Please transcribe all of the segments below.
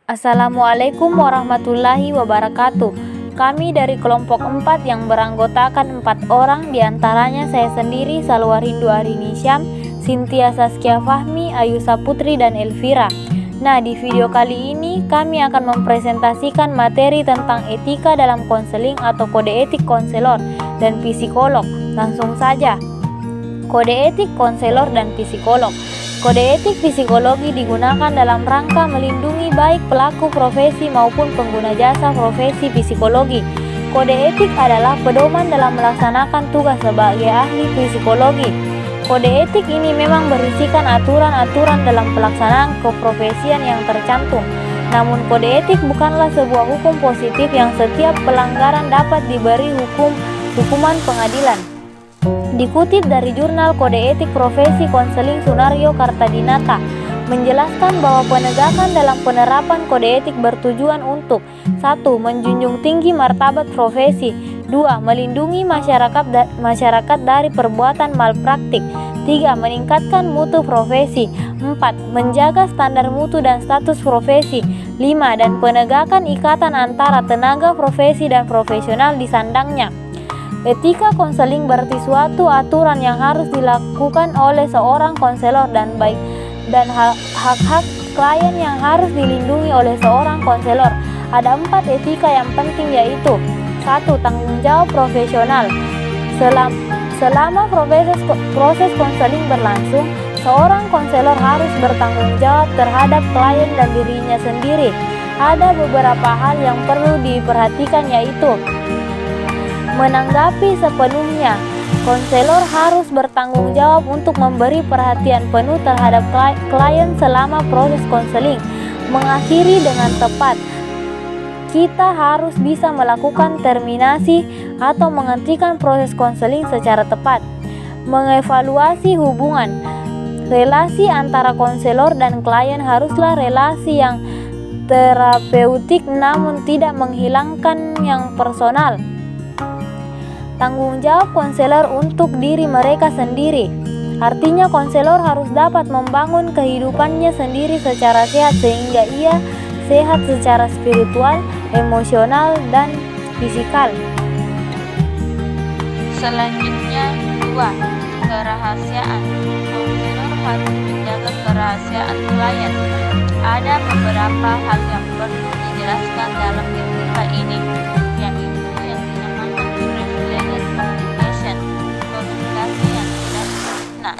Assalamualaikum warahmatullahi wabarakatuh. Kami dari kelompok 4 yang beranggotakan 4 orang, diantaranya saya sendiri, Salwa Rindu Arini Syam, Cynthia Saskia Fahmi, Ayusa Putri, dan Elvira. Nah, di video kali ini kami akan mempresentasikan materi tentang etika dalam konseling atau kode etik konselor dan psikolog. Langsung saja. Kode etik konselor dan psikolog. Kode etik psikologi digunakan dalam rangka melindungi baik pelaku profesi maupun pengguna jasa profesi psikologi. Kode etik adalah pedoman dalam melaksanakan tugas sebagai ahli psikologi. Kode etik ini memang berisikan aturan-aturan dalam pelaksanaan keprofesian yang tercantum. Namun kode etik bukanlah sebuah hukum positif yang setiap pelanggaran dapat diberi hukuman pengadilan. Dikutip dari jurnal Kode Etik Profesi Konseling Sunario Kartadinata, menjelaskan bahwa penegakan dalam penerapan kode etik bertujuan untuk 1. Menjunjung tinggi martabat profesi, 2. Melindungi masyarakat dari perbuatan malpraktik, 3. Meningkatkan mutu profesi, 4. Menjaga standar mutu dan status profesi, 5. Dan penegakan ikatan antara tenaga profesi dan profesional di sandangnya. Etika konseling berarti suatu aturan yang harus dilakukan oleh seorang konselor dan hak-hak klien yang harus dilindungi oleh seorang konselor. Ada 4 etika yang penting, yaitu 1. Tanggung jawab profesional. Selama proses konseling berlangsung, seorang konselor harus bertanggung jawab terhadap klien dan dirinya sendiri. Ada beberapa hal yang perlu diperhatikan, yaitu menanggapi sepenuhnya. Konselor harus bertanggung jawab untuk memberi perhatian penuh terhadap klien selama proses konseling. Mengakhiri dengan tepat. Kita harus bisa melakukan terminasi atau menghentikan proses konseling secara tepat. Mengevaluasi hubungan. Relasi antara konselor dan klien haruslah relasi yang terapeutik namun tidak menghilangkan yang personal. Tanggung jawab konselor untuk diri mereka sendiri. Artinya konselor harus dapat membangun kehidupannya sendiri secara sehat sehingga ia sehat secara spiritual, emosional, dan fisikal. Selanjutnya 2. Kerahasiaan. Konselor harus menjaga kerahasiaan klien. Ada beberapa hal yang perlu dijelaskan dalam etika ini, yaitu yang dinamakan privileged communication, komunikasi yang tidak berzina.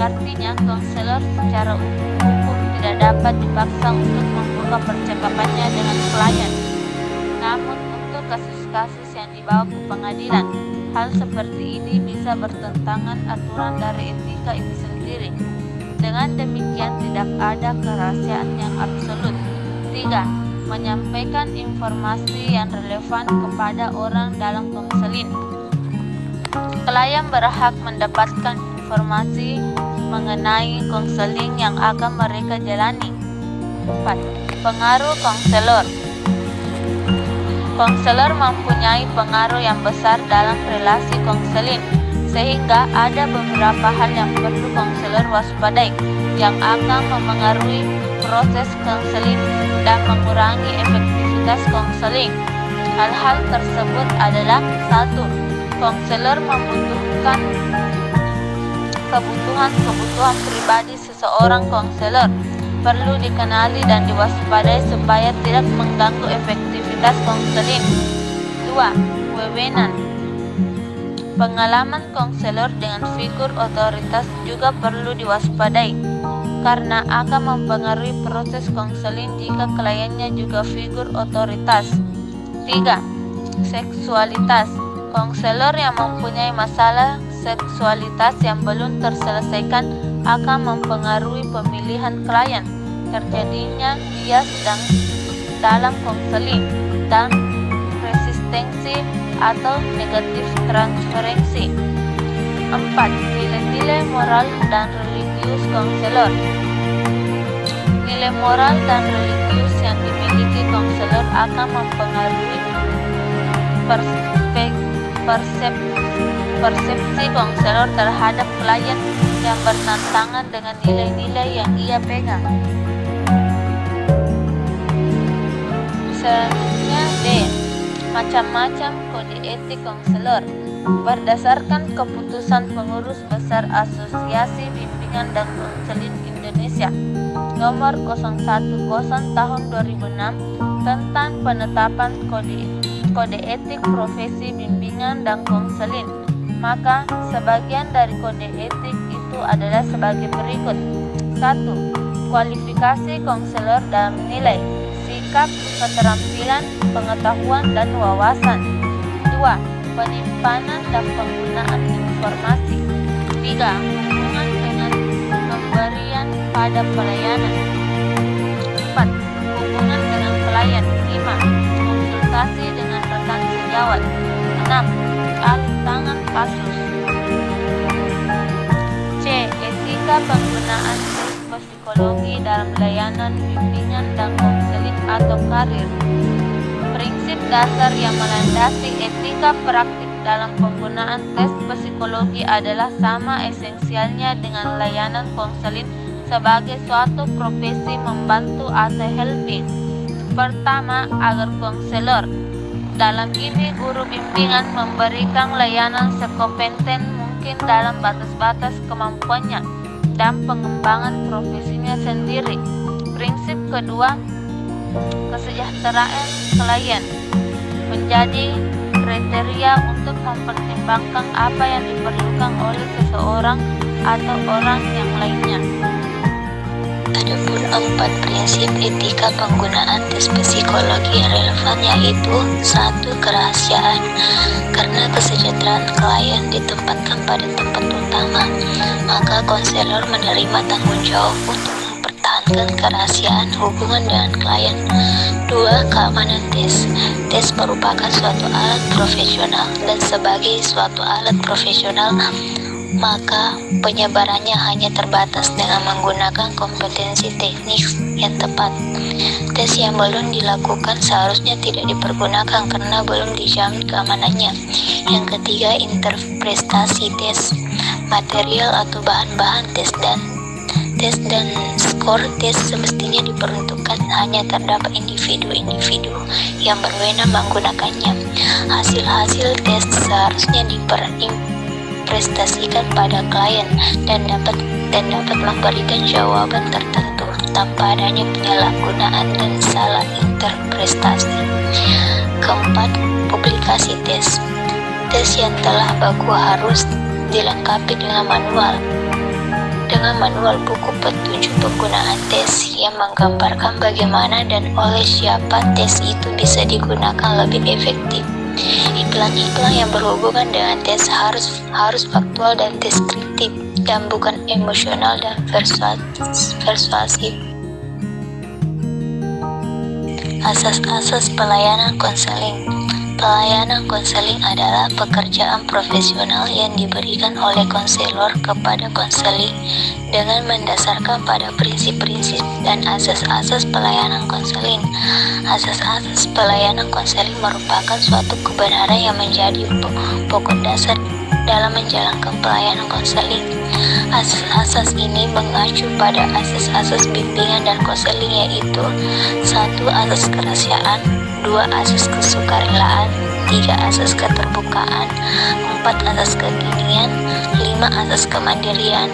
Artinya konselor secara hukum tidak dapat dipaksa untuk membuka percakapannya dengan klien. Namun untuk kasus-kasus yang dibawa ke pengadilan, hal seperti ini bisa bertentangan aturan dari etika itu sendiri. Dengan demikian tidak ada kerahasiaan yang absolut. 3. Menyampaikan informasi yang relevan kepada orang dalam konseling. Klien berhak mendapatkan informasi mengenai konseling yang akan mereka jalani. 4. Pengaruh konselor. Konselor mempunyai pengaruh yang besar dalam relasi konseling, sehingga ada beberapa hal yang perlu konselor waspadai yang akan memengaruhi proses konseling dan mengurangi efektivitas konseling. Hal-hal tersebut adalah 1. Konselor membutuhkan kebutuhan pribadi seseorang konselor perlu dikenali dan diwaspadai supaya tidak mengganggu efektivitas konseling. 2. Wewenang. Pengalaman konselor dengan figur otoritas juga perlu diwaspadai karena akan mempengaruhi proses konseling jika kliennya juga figur otoritas. 3. Seksualitas. Konselor yang mempunyai masalah seksualitas yang belum terselesaikan akan mempengaruhi pemilihan klien, terjadinya dia sedang dalam konseling, dan resistensi atau negatif transferensi. 4. Nilai-nilai moral dan religius konselor. Nilai moral dan religius yang dimiliki konselor akan mempengaruhi persepsi konselor terhadap klien yang bertentangan dengan nilai-nilai yang ia pegang. Selanjutnya D. Macam-macam kode etik konselor. Berdasarkan keputusan Pengurus Besar Asosiasi Bimbingan dan Konseling Indonesia nomor 010 tahun 2006 tentang penetapan kode etik profesi bimbingan dan konseling, maka sebagian dari kode etik itu adalah sebagai berikut. 1. Kualifikasi konselor dalam nilai, sikap, keterampilan, pengetahuan, dan wawasan. 2. Penyimpanan dan penggunaan informasi. 3. Hubungan dengan pemberian pada pelayanan. 4. Hubungan dengan klien. 5. Konsultasi dengan rekan sejawat. 6. Alih tangan kasus. C. Etika penggunaan tes psikologi dalam layanan bimbingan dan konseling atau karir. Prinsip dasar yang melandasi etika praktik dalam penggunaan tes psikologi adalah sama esensialnya dengan layanan konseling sebagai suatu profesi membantu atau helping. Pertama, agar konselor, dalam ini guru bimbingan, memberikan layanan sekompeten mungkin dalam batas-batas kemampuannya dan pengembangan profesinya sendiri. Prinsip kedua, kesejahteraan klien menjadi kriteria untuk mempertimbangkan apa yang diperlukan oleh seseorang atau orang yang lainnya. Adapun 4 prinsip etika penggunaan tes psikologi yang relevan, yaitu 1. Kerahasiaan, karena kesejahteraan klien ditempatkan pada tempat utama, maka konselor menerima tanggung jawab untuk mempertahankan kerahasiaan hubungan dengan klien. 2. Keamanan tes. Tes merupakan suatu alat profesional, dan sebagai suatu alat profesional, maka penyebarannya hanya terbatas dengan menggunakan kompetensi teknik yang tepat. Tes yang belum dilakukan seharusnya tidak dipergunakan karena belum dijamin keamanannya. Yang ketiga, interpretasi tes. Material atau bahan-bahan tes dan skor tes semestinya diperuntukkan hanya terdapat individu-individu yang berwenang menggunakannya. Hasil-hasil tes seharusnya diprestasikan pada klien dan dapat memberikan jawaban tertentu tanpa adanya penyalahgunaan dan salah interpretasi. Keempat, publikasi tes. Tes yang telah baku harus dilengkapi dengan manual buku petunjuk penggunaan tes yang menggambarkan bagaimana dan oleh siapa tes itu bisa digunakan lebih efektif. Iklan-iklan yang berhubungan dengan tes harus faktual dan deskriptif dan bukan emosional dan persuasif. Asas-asas pelayanan konseling. Pelayanan konseling adalah pekerjaan profesional yang diberikan oleh konselor kepada konseling dengan mendasarkan pada prinsip-prinsip dan asas-asas pelayanan konseling. Asas-asas pelayanan konseling merupakan suatu kebenaran yang menjadi pokok dasar dalam menjalankan pelayanan konseling. Asas-asas ini mengacu pada asas-asas bimbingan dan konseling, yaitu 1. Asas kerahasiaan, 2. Asas kesukarelaan, 3. Asas keterbukaan, 4. Asas kekinian, 5. Asas kemandirian,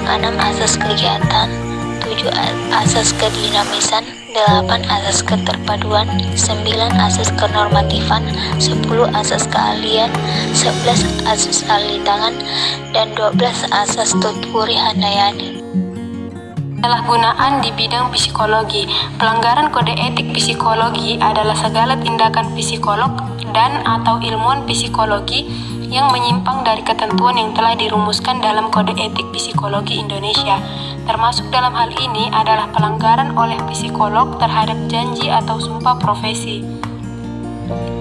6. Asas kegiatan, 7. Asas kedinamisan, 8. Asas keterpaduan, 9. Asas kenormatifan, 10. Asas keahlian, 11. Asas ahli tangan, dan 12. Asas tuturi handayani. Penyalahgunaan di bidang psikologi. Pelanggaran kode etik psikologi adalah segala tindakan psikolog dan atau ilmuwan psikologi yang menyimpang dari ketentuan yang telah dirumuskan dalam Kode Etik Psikologi Indonesia. Termasuk dalam hal ini adalah pelanggaran oleh psikolog terhadap janji atau sumpah profesi.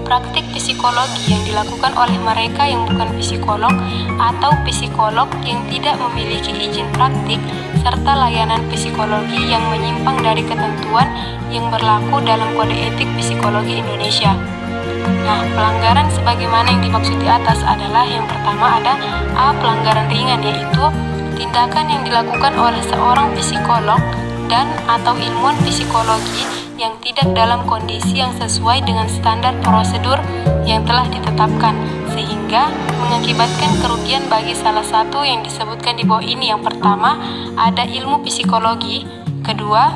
Praktik psikologi yang dilakukan oleh mereka yang bukan psikolog atau psikolog yang tidak memiliki izin praktik, serta layanan psikologi yang menyimpang dari ketentuan yang berlaku dalam Kode Etik Psikologi Indonesia. Nah, pelanggaran sebagaimana yang dimaksud di atas adalah yang pertama ada A. Pelanggaran ringan, yaitu tindakan yang dilakukan oleh seorang psikolog dan atau ilmuwan psikologi yang tidak dalam kondisi yang sesuai dengan standar prosedur yang telah ditetapkan, sehingga mengakibatkan kerugian bagi salah satu yang disebutkan di bawah ini. Yang pertama, ada ilmu psikologi; kedua,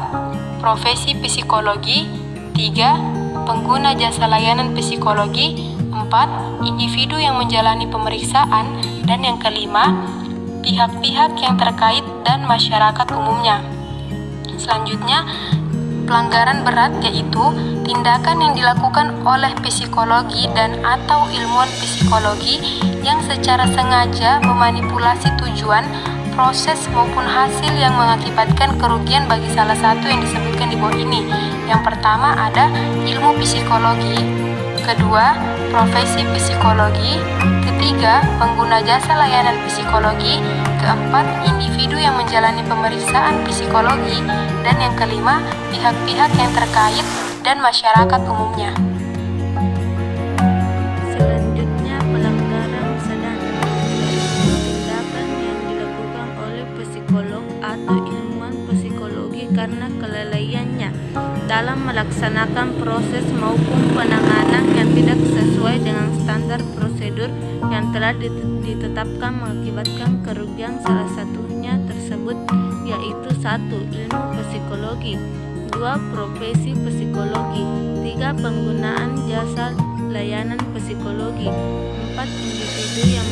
profesi psikologi; tiga, pengguna jasa layanan psikologi; empat, individu yang menjalani pemeriksaan; dan yang kelima, pihak-pihak yang terkait dan masyarakat umumnya. Selanjutnya, pelanggaran berat yaitu tindakan yang dilakukan oleh psikologi dan atau ilmuwan psikologi yang secara sengaja memanipulasi tujuan, proses maupun hasil yang mengakibatkan kerugian bagi salah satu yang disebutkan di bawah ini. Yang pertama ada ilmu psikologi, kedua profesi psikologi, ketiga pengguna jasa layanan psikologi, keempat individu yang menjalani pemeriksaan psikologi, dan yang kelima pihak-pihak yang terkait dan masyarakat umumnya. Selanjutnya, pelanggaran sedang, yaitu tindakan yang dilakukan oleh psikolog atau ilmuwan psikologi karena kelalaiannya dalam melaksanakan proses maupun penanganan yang tidak sesuai dengan standar prosedur yang telah ditetapkan, mengakibatkan kerugian salah satunya tersebut, yaitu 1. Ilmu psikologi, 2. Profesi psikologi, 3. Penggunaan jasa layanan psikologi, 4. Individu yang